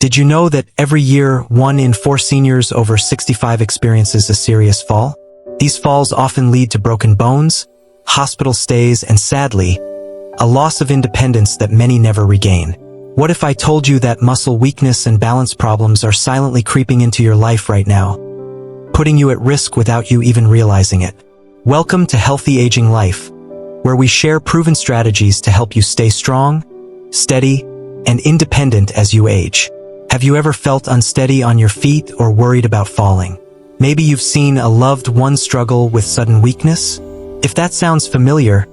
Did you know that every year 1 in 4 seniors over 65 experiences a serious fall? These falls often lead to broken bones, hospital stays, and sadly, a loss of independence that many never regain. What if I told you that muscle weakness and balance problems are silently creeping into your life right now, putting you at risk without you even realizing it? Welcome to Healthy Aging Life, where we share proven strategies to help you stay strong, steady, and independent as you age. Have you ever felt unsteady on your feet or worried about falling? Maybe you've seen a loved one struggle with sudden weakness? If that sounds familiar,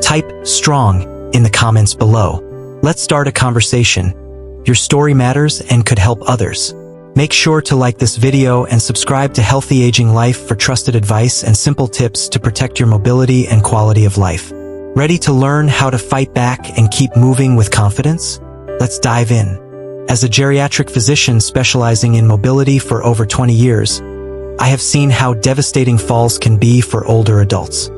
type "strong" in the comments below. Let's start a conversation. Your story matters and could help others. Make sure to like this video and subscribe to Healthy Aging Life for trusted advice and simple tips to protect your mobility and quality of life. Ready to learn how to fight back and keep moving with confidence? Let's dive in. As a geriatric physician specializing in mobility for over 20 years, I have seen how devastating falls can be for older adults.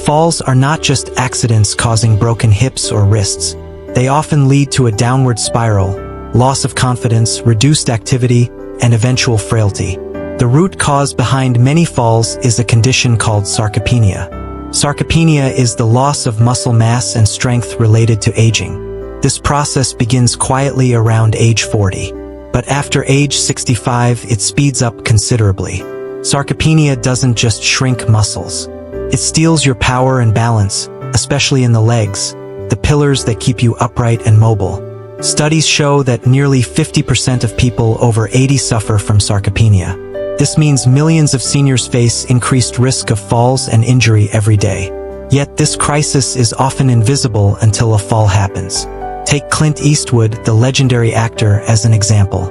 Falls are not just accidents causing broken hips or wrists. They often lead to a downward spiral, loss of confidence, reduced activity, and eventual frailty. The root cause behind many falls is a condition called sarcopenia. Sarcopenia is the loss of muscle mass and strength related to aging. This process begins quietly around age 40. But after age 65, it speeds up considerably. Sarcopenia doesn't just shrink muscles. It steals your power and balance, especially in the legs, the pillars that keep you upright and mobile. Studies show that nearly 50% of people over 80 suffer from sarcopenia. This means millions of seniors face increased risk of falls and injury every day. Yet this crisis is often invisible until a fall happens. Take Clint Eastwood, the legendary actor, as an example.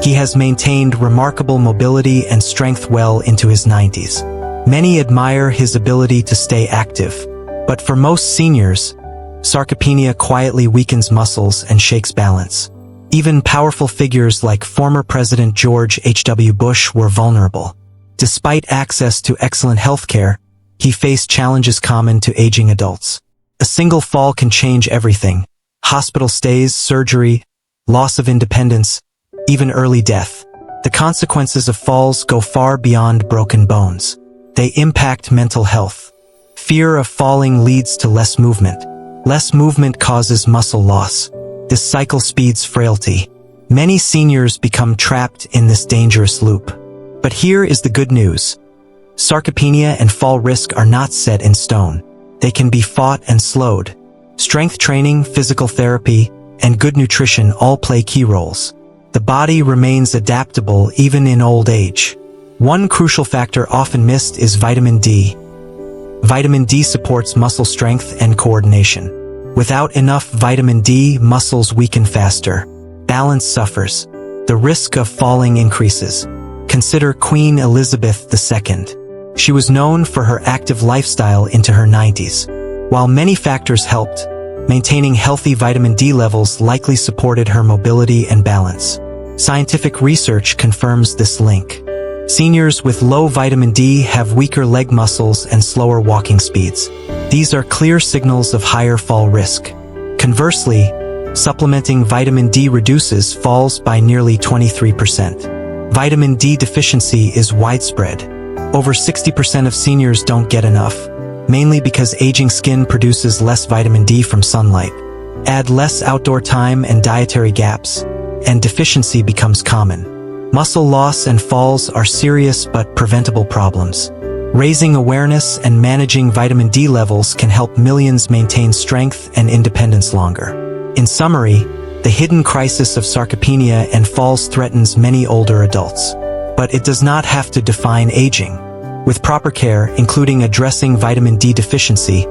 He has maintained remarkable mobility and strength well into his 90s. Many admire his ability to stay active. But for most seniors, sarcopenia quietly weakens muscles and shakes balance. Even powerful figures like former President George H.W. Bush were vulnerable. Despite access to excellent healthcare, he faced challenges common to aging adults. A single fall can change everything. Hospital stays, surgery, loss of independence, even early death. The consequences of falls go far beyond broken bones. They impact mental health. Fear of falling leads to less movement. Less movement causes muscle loss. This cycle speeds frailty. Many seniors become trapped in this dangerous loop. But here is the good news. Sarcopenia and fall risk are not set in stone. They can be fought and slowed. Strength training, physical therapy, and good nutrition all play key roles. The body remains adaptable even in old age. One crucial factor often missed is vitamin D. Vitamin D supports muscle strength and coordination. Without enough vitamin D, muscles weaken faster. Balance suffers. The risk of falling increases. Consider Queen Elizabeth II. She was known for her active lifestyle into her 90s. While many factors helped, maintaining healthy vitamin D levels likely supported her mobility and balance. Scientific research confirms this link. Seniors with low vitamin D have weaker leg muscles and slower walking speeds. These are clear signals of higher fall risk. Conversely, supplementing vitamin D reduces falls by nearly 23%. Vitamin D deficiency is widespread. Over 60% of seniors don't get enough, mainly because aging skin produces less vitamin D from sunlight. Add less outdoor time and dietary gaps, and deficiency becomes common. Muscle loss and falls are serious but preventable problems. Raising awareness and managing vitamin D levels can help millions maintain strength and independence longer. In summary, the hidden crisis of sarcopenia and falls threatens many older adults. But it does not have to define aging. With proper care, including addressing vitamin D deficiency,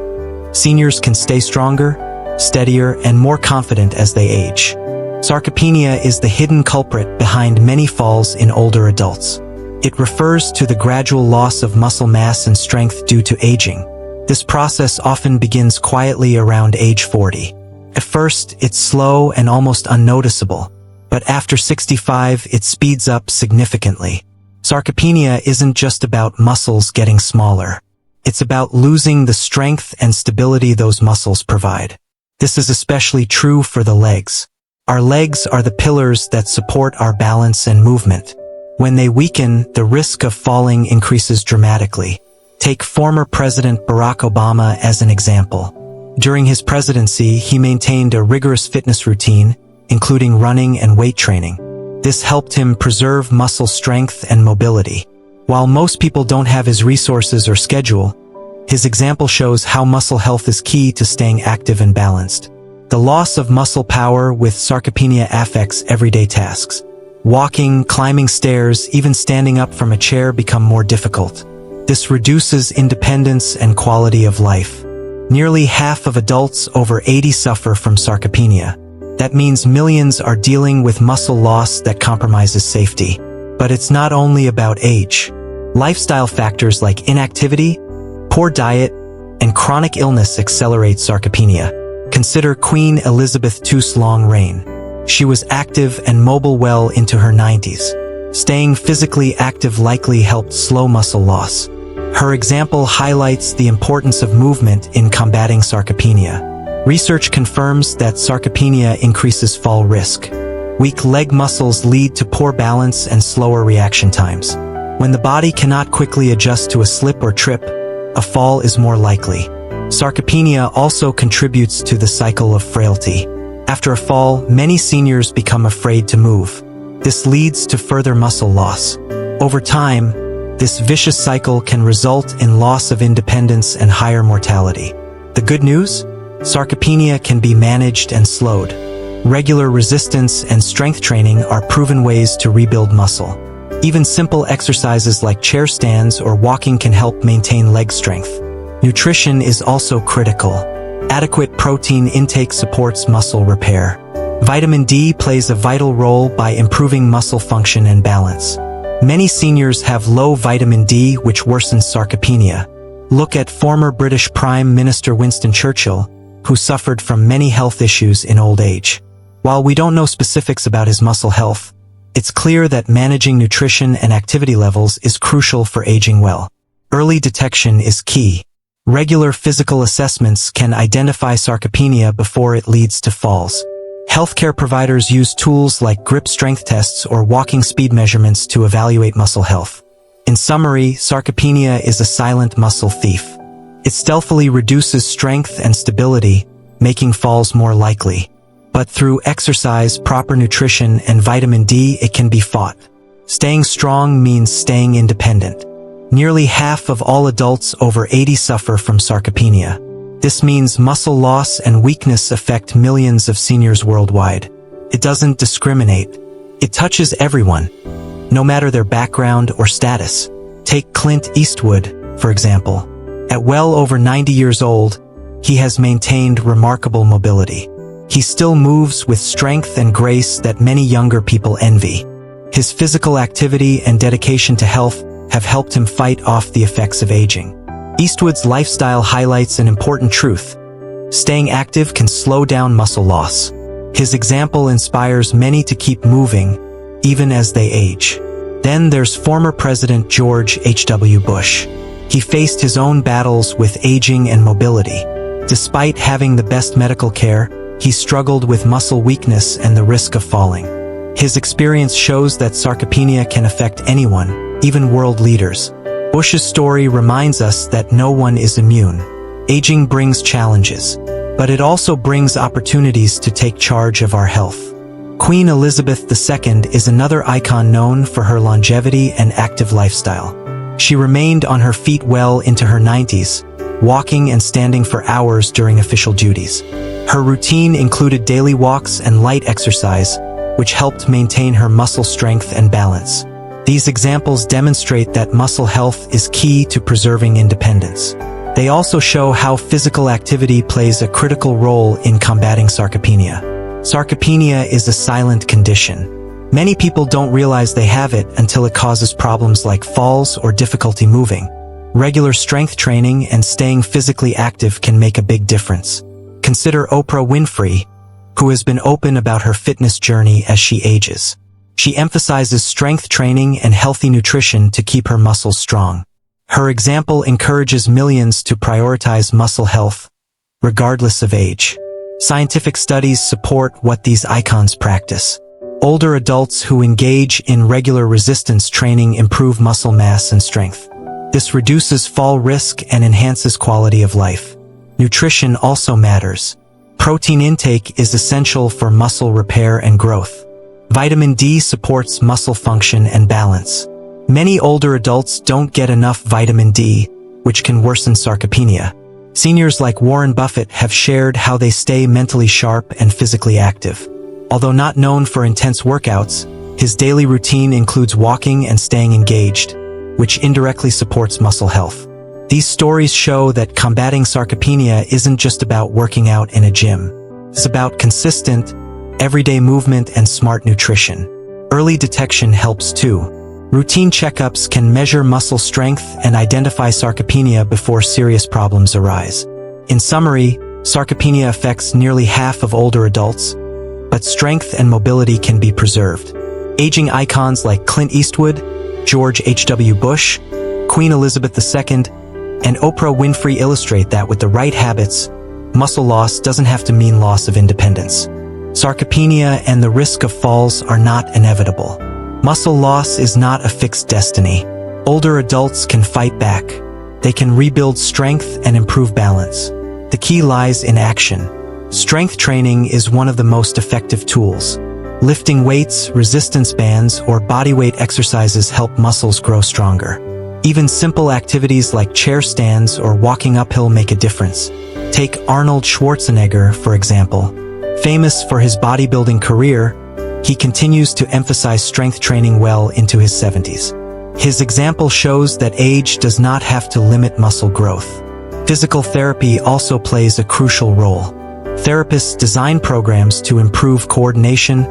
seniors can stay stronger, steadier, and more confident as they age. Sarcopenia is the hidden culprit behind many falls in older adults. It refers to the gradual loss of muscle mass and strength due to aging. This process often begins quietly around age 40. At first, it's slow and almost unnoticeable, but after 65, it speeds up significantly. Sarcopenia isn't just about muscles getting smaller. It's about losing the strength and stability those muscles provide. This is especially true for the legs. Our legs are the pillars that support our balance and movement. When they weaken, the risk of falling increases dramatically. Take former President Barack Obama as an example. During his presidency, he maintained a rigorous fitness routine, including running and weight training. This helped him preserve muscle strength and mobility. While most people don't have his resources or schedule, his example shows how muscle health is key to staying active and balanced. The loss of muscle power with sarcopenia affects everyday tasks. Walking, climbing stairs, even standing up from a chair become more difficult. This reduces independence and quality of life. Nearly half of adults over 80 suffer from sarcopenia. That means millions are dealing with muscle loss that compromises safety. But it's not only about age. Lifestyle factors like inactivity, poor diet, and chronic illness accelerate sarcopenia. Consider Queen Elizabeth II's long reign. She was active and mobile well into her 90s. Staying physically active likely helped slow muscle loss. Her example highlights the importance of movement in combating sarcopenia. Research confirms that sarcopenia increases fall risk. Weak leg muscles lead to poor balance and slower reaction times. When the body cannot quickly adjust to a slip or trip, a fall is more likely. Sarcopenia also contributes to the cycle of frailty. After a fall, many seniors become afraid to move. This leads to further muscle loss. Over time, this vicious cycle can result in loss of independence and higher mortality. The good news? Sarcopenia can be managed and slowed. Regular resistance and strength training are proven ways to rebuild muscle. Even simple exercises like chair stands or walking can help maintain leg strength. Nutrition is also critical. Adequate protein intake supports muscle repair. Vitamin D plays a vital role by improving muscle function and balance. Many seniors have low vitamin D, which worsens sarcopenia. Look at former British Prime Minister Winston Churchill, who suffered from many health issues in old age. While we don't know specifics about his muscle health, it's clear that managing nutrition and activity levels is crucial for aging well. Early detection is key. Regular physical assessments can identify sarcopenia before it leads to falls. Healthcare providers use tools like grip strength tests or walking speed measurements to evaluate muscle health. In summary, sarcopenia is a silent muscle thief. It stealthily reduces strength and stability, making falls more likely. But through exercise, proper nutrition, and vitamin D, it can be fought. Staying strong means staying independent. Nearly half of all adults over 80 suffer from sarcopenia. This means muscle loss and weakness affect millions of seniors worldwide. It doesn't discriminate. It touches everyone, no matter their background or status. Take Clint Eastwood, for example. At well over 90 years old, he has maintained remarkable mobility. He still moves with strength and grace that many younger people envy. His physical activity and dedication to health have helped him fight off the effects of aging. Eastwood's lifestyle highlights an important truth. Staying active can slow down muscle loss. His example inspires many to keep moving, even as they age. Then there's former President George H.W. Bush. He faced his own battles with aging and mobility. Despite having the best medical care, he struggled with muscle weakness and the risk of falling. His experience shows that sarcopenia can affect anyone, even world leaders. Bush's story reminds us that no one is immune. Aging brings challenges, but it also brings opportunities to take charge of our health. Queen Elizabeth II is another icon known for her longevity and active lifestyle. She remained on her feet well into her 90s, walking and standing for hours during official duties. Her routine included daily walks and light exercise, which helped maintain her muscle strength and balance. These examples demonstrate that muscle health is key to preserving independence. They also show how physical activity plays a critical role in combating sarcopenia. Sarcopenia is a silent condition. Many people don't realize they have it until it causes problems like falls or difficulty moving. Regular strength training and staying physically active can make a big difference. Consider Oprah Winfrey, who has been open about her fitness journey as she ages. She emphasizes strength training and healthy nutrition to keep her muscles strong. Her example encourages millions to prioritize muscle health, regardless of age. Scientific studies support what these icons practice. Older adults who engage in regular resistance training improve muscle mass and strength. This reduces fall risk and enhances quality of life. Nutrition also matters. Protein intake is essential for muscle repair and growth. Vitamin D supports muscle function and balance. Many older adults don't get enough vitamin D, which can worsen sarcopenia. Seniors like Warren Buffett have shared how they stay mentally sharp and physically active. Although not known for intense workouts, his daily routine includes walking and staying engaged, which indirectly supports muscle health. These stories show that combating sarcopenia isn't just about working out in a gym. It's about consistent, everyday movement and smart nutrition. Early detection helps too. Routine checkups can measure muscle strength and identify sarcopenia before serious problems arise. In summary, sarcopenia affects nearly half of older adults, but strength and mobility can be preserved. Aging icons like Clint Eastwood, George H.W. Bush, Queen Elizabeth II, and Oprah Winfrey illustrate that with the right habits, muscle loss doesn't have to mean loss of independence. Sarcopenia and the risk of falls are not inevitable. Muscle loss is not a fixed destiny. Older adults can fight back. They can rebuild strength and improve balance. The key lies in action. Strength training is one of the most effective tools. Lifting weights, resistance bands, or bodyweight exercises help muscles grow stronger. Even simple activities like chair stands or walking uphill make a difference. Take Arnold Schwarzenegger, for example. Famous for his bodybuilding career, he continues to emphasize strength training well into his 70s. His example shows that age does not have to limit muscle growth. Physical therapy also plays a crucial role. Therapists design programs to improve coordination,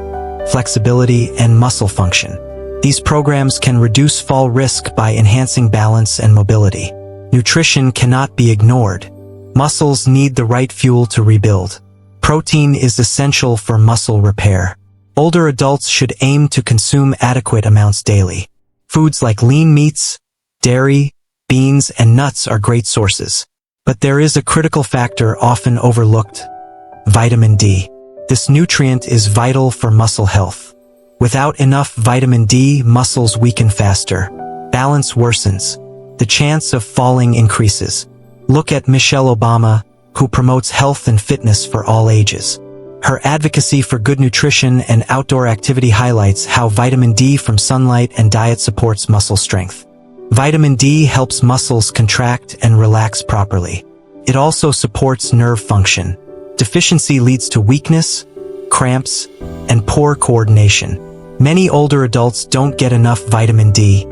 flexibility, and muscle function. These programs can reduce fall risk by enhancing balance and mobility. Nutrition cannot be ignored. Muscles need the right fuel to rebuild. Protein is essential for muscle repair. Older adults should aim to consume adequate amounts daily. Foods like lean meats, dairy, beans, and nuts are great sources. But there is a critical factor often overlooked: vitamin D. This nutrient is vital for muscle health. Without enough vitamin D, muscles weaken faster. Balance worsens. The chance of falling increases. Look at Michelle Obama, who promotes health and fitness for all ages. Her advocacy for good nutrition and outdoor activity highlights how vitamin D from sunlight and diet supports muscle strength. Vitamin D helps muscles contract and relax properly. It also supports nerve function. Deficiency leads to weakness, cramps, and poor coordination. Many older adults don't get enough vitamin D.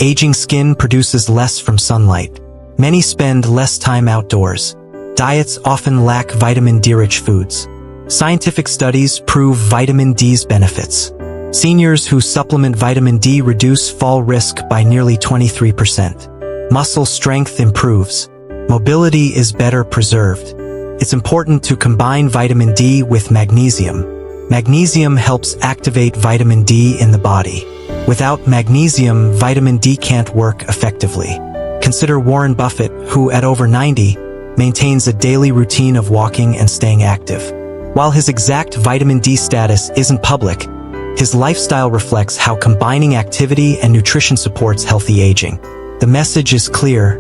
Aging skin produces less from sunlight. Many spend less time outdoors. Diets often lack vitamin D-rich foods. Scientific studies prove vitamin D's benefits. Seniors who supplement vitamin D reduce fall risk by nearly 23%. Muscle strength improves. Mobility is better preserved. It's important to combine vitamin D with magnesium. Magnesium helps activate vitamin D in the body. Without magnesium, vitamin D can't work effectively. Consider Warren Buffett, who at over 90, maintains a daily routine of walking and staying active. While his exact vitamin D status isn't public, his lifestyle reflects how combining activity and nutrition supports healthy aging. The message is clear.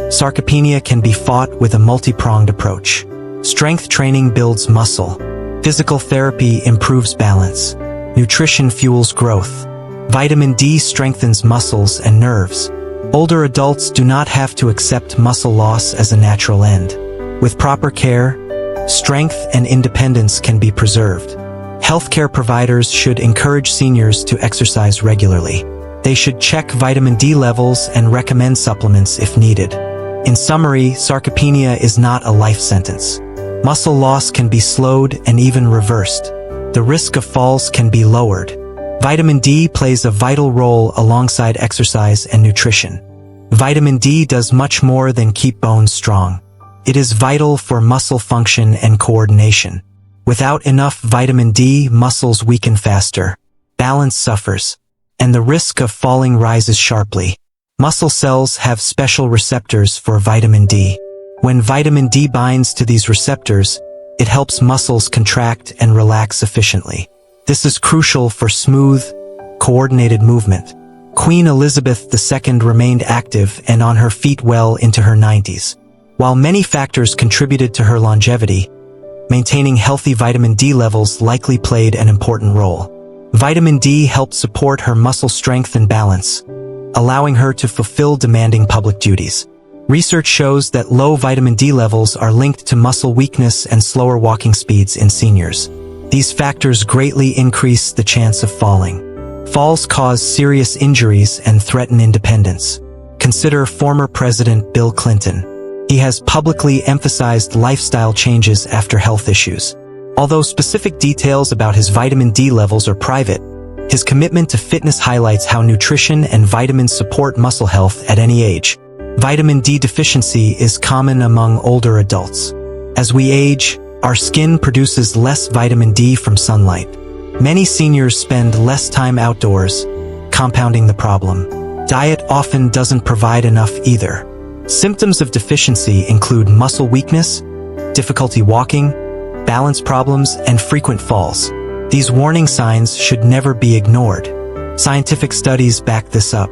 Sarcopenia can be fought with a multi-pronged approach. Strength training builds muscle. Physical therapy improves balance. Nutrition fuels growth. Vitamin D strengthens muscles and nerves. Older adults do not have to accept muscle loss as a natural end. With proper care, strength and independence can be preserved. Healthcare providers should encourage seniors to exercise regularly. They should check vitamin D levels and recommend supplements if needed. In summary, sarcopenia is not a life sentence. Muscle loss can be slowed and even reversed. The risk of falls can be lowered. Vitamin D plays a vital role alongside exercise and nutrition. Vitamin D does much more than keep bones strong. It is vital for muscle function and coordination. Without enough vitamin D, muscles weaken faster. Balance suffers, and the risk of falling rises sharply. Muscle cells have special receptors for vitamin D. When vitamin D binds to these receptors, It helps muscles contract and relax efficiently. This is crucial for smooth, coordinated movement. Queen Elizabeth II remained active and on her feet well into her 90s. While many factors contributed to her longevity, maintaining healthy vitamin D levels likely played an important role. Vitamin D helped support her muscle strength and balance, allowing her to fulfill demanding public duties. Research shows that low vitamin D levels are linked to muscle weakness and slower walking speeds in seniors. These factors greatly increase the chance of falling. Falls cause serious injuries and threaten independence. Consider former President Bill Clinton. He has publicly emphasized lifestyle changes after health issues. Although specific details about his vitamin D levels are private, his commitment to fitness highlights how nutrition and vitamins support muscle health at any age. Vitamin D deficiency is common among older adults. As we age, our skin produces less vitamin D from sunlight. Many seniors spend less time outdoors, compounding the problem. Diet often doesn't provide enough either. Symptoms of deficiency include muscle weakness, difficulty walking, balance problems, and frequent falls. These warning signs should never be ignored. Scientific studies back this up.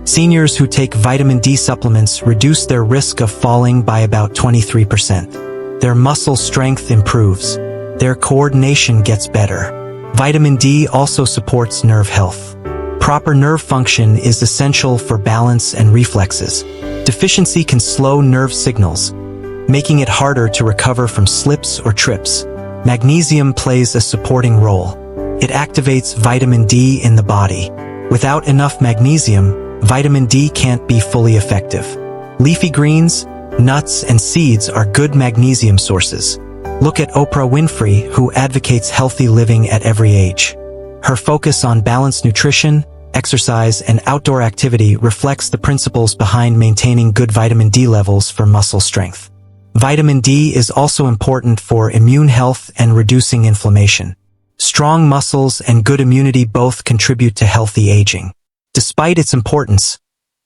Seniors who take vitamin D supplements reduce their risk of falling by about 23%. Their muscle strength improves. Their coordination gets better. Vitamin D also supports nerve health. Proper nerve function is essential for balance and reflexes. Deficiency can slow nerve signals, making it harder to recover from slips or trips. Magnesium plays a supporting role. It activates vitamin D in the body. Without enough magnesium, vitamin D can't be fully effective. Leafy greens, nuts, and seeds are good magnesium sources. Look at Oprah Winfrey, who advocates healthy living at every age. Her focus on balanced nutrition, exercise, and outdoor activity reflects the principles behind maintaining good vitamin D levels for muscle strength. Vitamin D is also important for immune health and reducing inflammation. Strong muscles and good immunity both contribute to healthy aging. Despite its importance,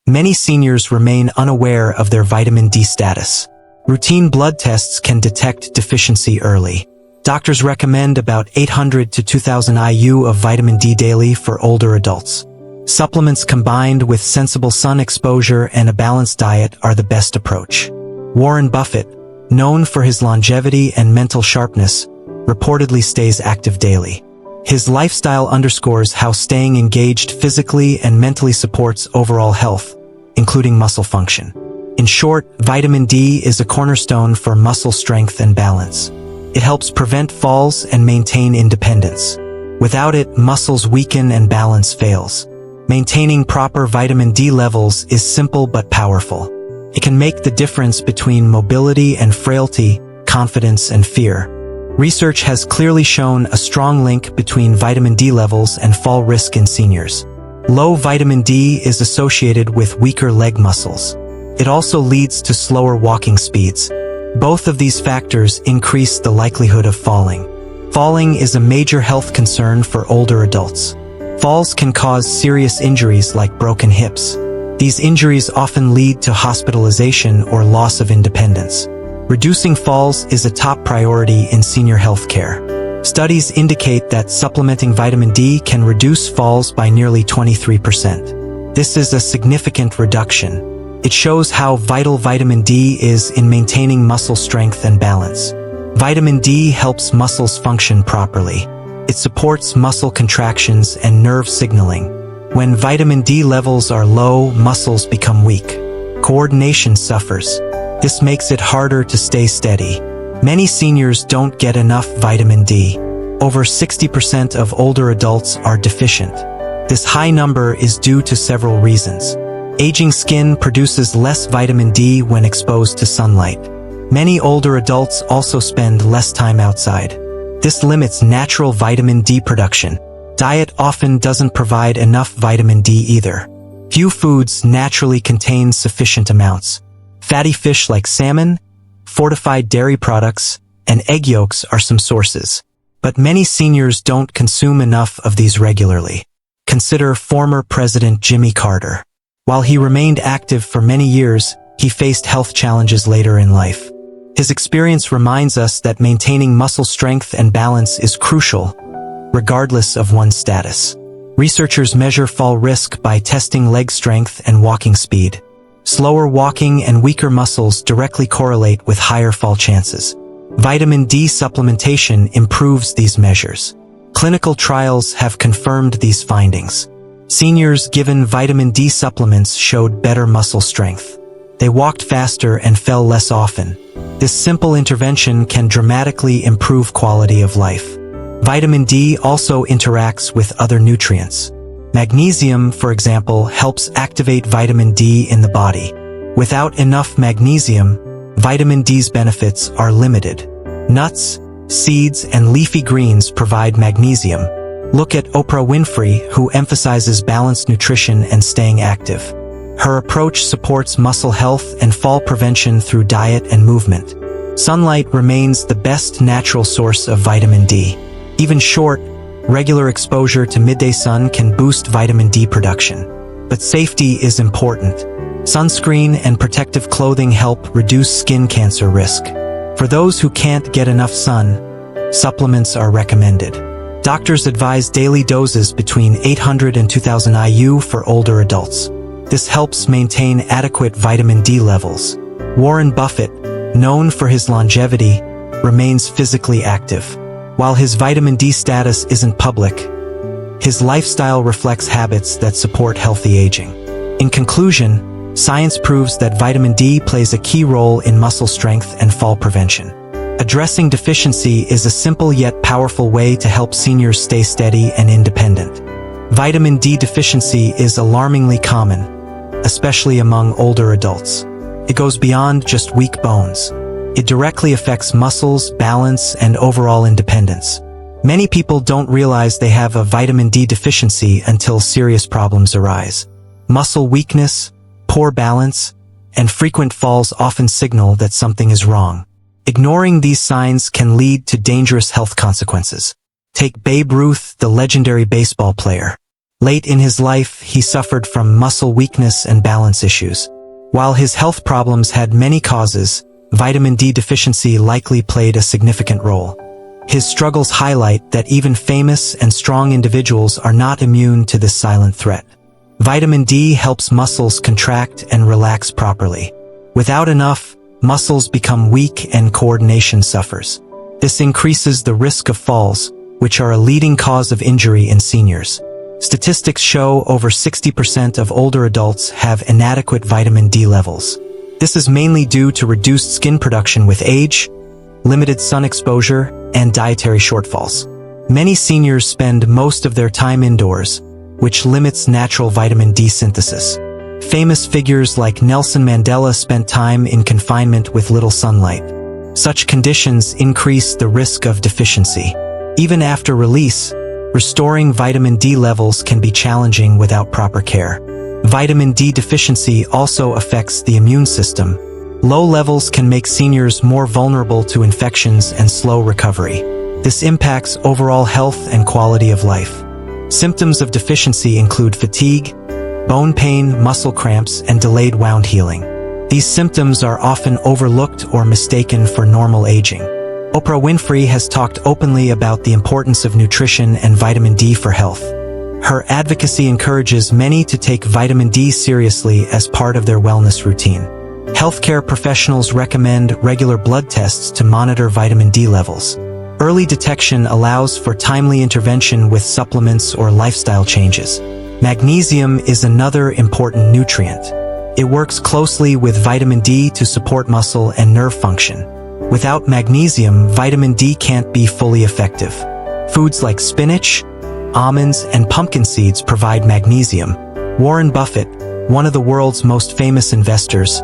many seniors remain unaware of their vitamin D status. Routine blood tests can detect deficiency early. Doctors recommend about 800 to 2000 IU of vitamin D daily for older adults. Supplements combined with sensible sun exposure and a balanced diet are the best approach. Warren Buffett, known for his longevity and mental sharpness, reportedly stays active daily. His lifestyle underscores how staying engaged physically and mentally supports overall health, including muscle function. In short, vitamin D is a cornerstone for muscle strength and balance. It helps prevent falls and maintain independence. Without it, muscles weaken and balance fails. Maintaining proper vitamin D levels is simple but powerful. It can make the difference between mobility and frailty, confidence and fear. Research has clearly shown a strong link between vitamin D levels and fall risk in seniors. Low vitamin D is associated with weaker leg muscles. It also leads to slower walking speeds. Both of these factors increase the likelihood of falling. Falling is a major health concern for older adults. Falls can cause serious injuries like broken hips. These injuries often lead to hospitalization or loss of independence. Reducing falls is a top priority in senior health care. Studies indicate that supplementing vitamin D can reduce falls by nearly 23%. This is a significant reduction. It shows how vital vitamin D is in maintaining muscle strength and balance. Vitamin D helps muscles function properly. It supports muscle contractions and nerve signaling. When vitamin D levels are low, muscles become weak. Coordination suffers. This makes it harder to stay steady. Many seniors don't get enough vitamin D. Over 60% of older adults are deficient. This high number is due to several reasons. Aging skin produces less vitamin D when exposed to sunlight. Many older adults also spend less time outside. This limits natural vitamin D production. Diet often doesn't provide enough vitamin D either. Few foods naturally contain sufficient amounts. Fatty fish like salmon, fortified dairy products, and egg yolks are some sources. But many seniors don't consume enough of these regularly. Consider former President Jimmy Carter. While he remained active for many years, he faced health challenges later in life. His experience reminds us that maintaining muscle strength and balance is crucial, regardless of one's status. Researchers measure fall risk by testing leg strength and walking speed. Slower walking and weaker muscles directly correlate with higher fall chances. Vitamin D supplementation improves these measures. Clinical trials have confirmed these findings. Seniors given vitamin D supplements showed better muscle strength. They walked faster and fell less often. This simple intervention can dramatically improve quality of life. Vitamin D also interacts with other nutrients. Magnesium, for example, helps activate vitamin D in the body. Without enough magnesium, vitamin D's benefits are limited. Nuts, seeds, and leafy greens provide magnesium. Look at Oprah Winfrey, who emphasizes balanced nutrition and staying active. Her approach supports muscle health and fall prevention through diet and movement. Sunlight remains the best natural source of vitamin D. Even short, regular exposure to midday sun can boost vitamin D production. But safety is important. Sunscreen and protective clothing help reduce skin cancer risk. For those who can't get enough sun, supplements are recommended. Doctors advise daily doses between 800 and 2000 IU for older adults. This helps maintain adequate vitamin D levels. Warren Buffett, known for his longevity, remains physically active. While his vitamin D status isn't public, his lifestyle reflects habits that support healthy aging. In conclusion, science proves that vitamin D plays a key role in muscle strength and fall prevention. Addressing deficiency is a simple yet powerful way to help seniors stay steady and independent. Vitamin D deficiency is alarmingly common, especially among older adults. It goes beyond just weak bones. It directly affects muscles, balance, and overall independence. Many people don't realize they have a vitamin D deficiency until serious problems arise. Muscle weakness, poor balance, and frequent falls often signal that something is wrong. Ignoring these signs can lead to dangerous health consequences. Take Babe Ruth, the legendary baseball player. Late in his life, he suffered from muscle weakness and balance issues. While his health problems had many causes, vitamin D deficiency likely played a significant role. His struggles highlight that even famous and strong individuals are not immune to this silent threat. Vitamin D helps muscles contract and relax properly. Without enough, muscles become weak and coordination suffers. This increases the risk of falls, which are a leading cause of injury in seniors. Statistics show over 60% of older adults have inadequate vitamin D levels. This is mainly due to reduced skin production with age, limited sun exposure, and dietary shortfalls. Many seniors spend most of their time indoors, which limits natural vitamin D synthesis. Famous figures like Nelson Mandela spent time in confinement with little sunlight. Such conditions increase the risk of deficiency. Even after release, restoring vitamin D levels can be challenging without proper care. Vitamin D deficiency also affects the immune system. Low levels can make seniors more vulnerable to infections and slow recovery. This impacts overall health and quality of life. Symptoms of deficiency include fatigue, bone pain, muscle cramps, and delayed wound healing. These symptoms are often overlooked or mistaken for normal aging. Oprah Winfrey has talked openly about the importance of nutrition and vitamin D for health. Her advocacy encourages many to take vitamin D seriously as part of their wellness routine. Healthcare professionals recommend regular blood tests to monitor vitamin D levels. Early detection allows for timely intervention with supplements or lifestyle changes. Magnesium is another important nutrient. It works closely with vitamin D to support muscle and nerve function. Without magnesium, vitamin D can't be fully effective. Foods like spinach, almonds, and pumpkin seeds provide magnesium. Warren Buffett, one of the world's most famous investors,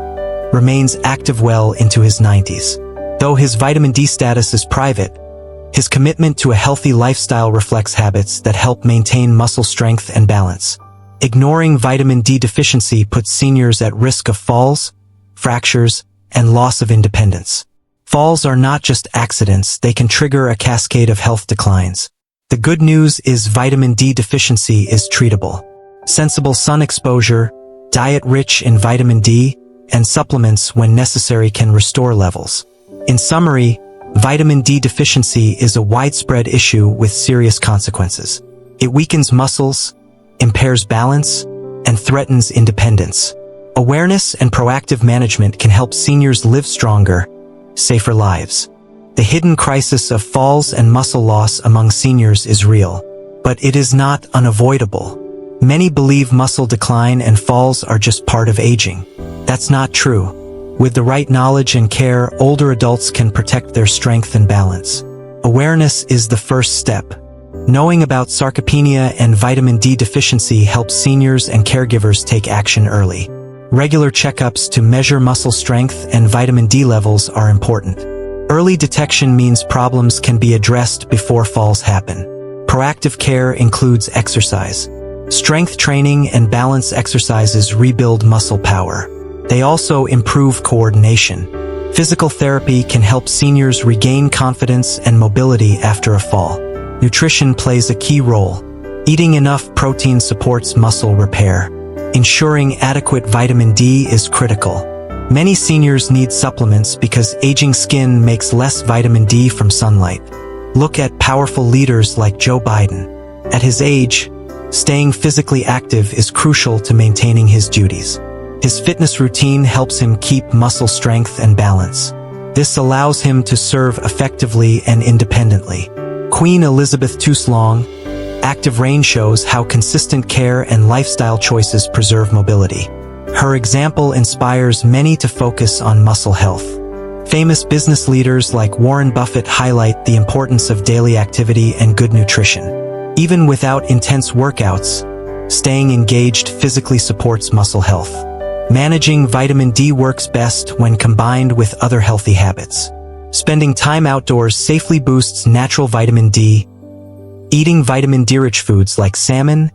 remains active well into his 90s. Though his vitamin D status is private, his commitment to a healthy lifestyle reflects habits that help maintain muscle strength and balance. Ignoring vitamin D deficiency puts seniors at risk of falls, fractures, and loss of independence. Falls are not just accidents, they can trigger a cascade of health declines. The good news is vitamin D deficiency is treatable. Sensible sun exposure, diet rich in vitamin D, and supplements when necessary can restore levels. In summary, vitamin D deficiency is a widespread issue with serious consequences. It weakens muscles, impairs balance, and threatens independence. Awareness and proactive management can help seniors live stronger, safer lives. The hidden crisis of falls and muscle loss among seniors is real, but it is not unavoidable. Many believe muscle decline and falls are just part of aging. That's not true. With the right knowledge and care, older adults can protect their strength and balance. Awareness is the first step. Knowing about sarcopenia and vitamin D deficiency helps seniors and caregivers take action early. Regular checkups to measure muscle strength and vitamin D levels are important. Early detection means problems can be addressed before falls happen. Proactive care includes exercise. Strength training and balance exercises rebuild muscle power. They also improve coordination. Physical therapy can help seniors regain confidence and mobility after a fall. Nutrition plays a key role. Eating enough protein supports muscle repair. Ensuring adequate vitamin D is critical. Many seniors need supplements because aging skin makes less vitamin D from sunlight. Look at powerful leaders like Joe Biden. At his age, staying physically active is crucial to maintaining his duties. His fitness routine helps him keep muscle strength and balance. This allows him to serve effectively and independently. Queen Elizabeth II's long, active reign shows how consistent care and lifestyle choices preserve mobility. Her example inspires many to focus on muscle health. Famous business leaders like Warren Buffett highlight the importance of daily activity and good nutrition. Even without intense workouts, staying engaged physically supports muscle health. Managing vitamin D works best when combined with other healthy habits. Spending time outdoors safely boosts natural vitamin D. Eating vitamin D-rich foods like salmon,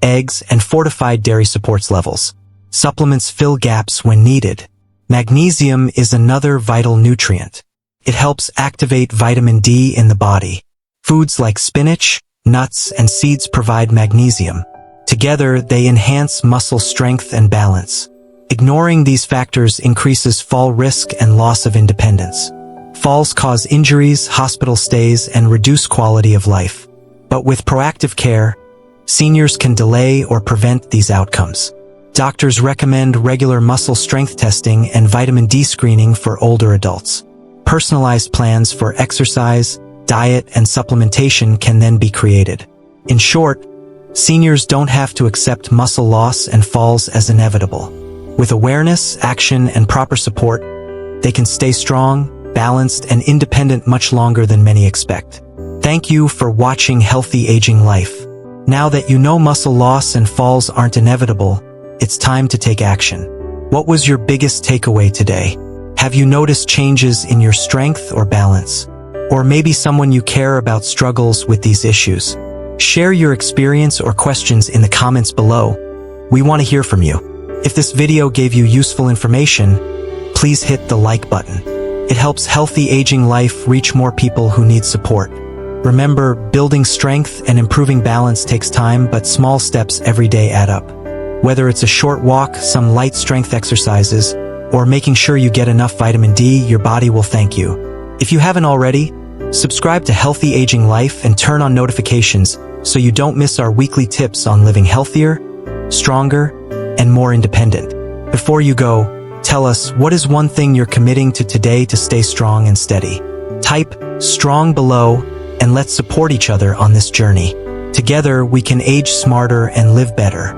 eggs, and fortified dairy supports levels. Supplements fill gaps when needed. Magnesium is another vital nutrient. It helps activate vitamin D in the body. Foods like spinach, nuts, and seeds provide magnesium. Together, they enhance muscle strength and balance. Ignoring these factors increases fall risk and loss of independence. Falls cause injuries, hospital stays, and reduce quality of life. But with proactive care, seniors can delay or prevent these outcomes. Doctors recommend regular muscle strength testing and vitamin D screening for older adults. Personalized plans for exercise, diet, and supplementation can then be created. In short, seniors don't have to accept muscle loss and falls as inevitable. With awareness, action, and proper support, they can stay strong, balanced, and independent much longer than many expect. Thank you for watching Healthy Aging Life. Now that you know muscle loss and falls aren't inevitable, it's time to take action. What was your biggest takeaway today? Have you noticed changes in your strength or balance? Or maybe someone you care about struggles with these issues? Share your experience or questions in the comments below. We want to hear from you. If this video gave you useful information, please hit the like button. It helps Healthy Aging Life reach more people who need support. Remember, building strength and improving balance takes time, but small steps every day add up. Whether it's a short walk, some light strength exercises, or making sure you get enough vitamin D, your body will thank you. If you haven't already, subscribe to Healthy Aging Life and turn on notifications so you don't miss our weekly tips on living healthier, stronger, and more independent. Before you go, tell us, what is one thing you're committing to today to stay strong and steady? Type "strong" below, and let's support each other on this journey. Together, we can age smarter and live better.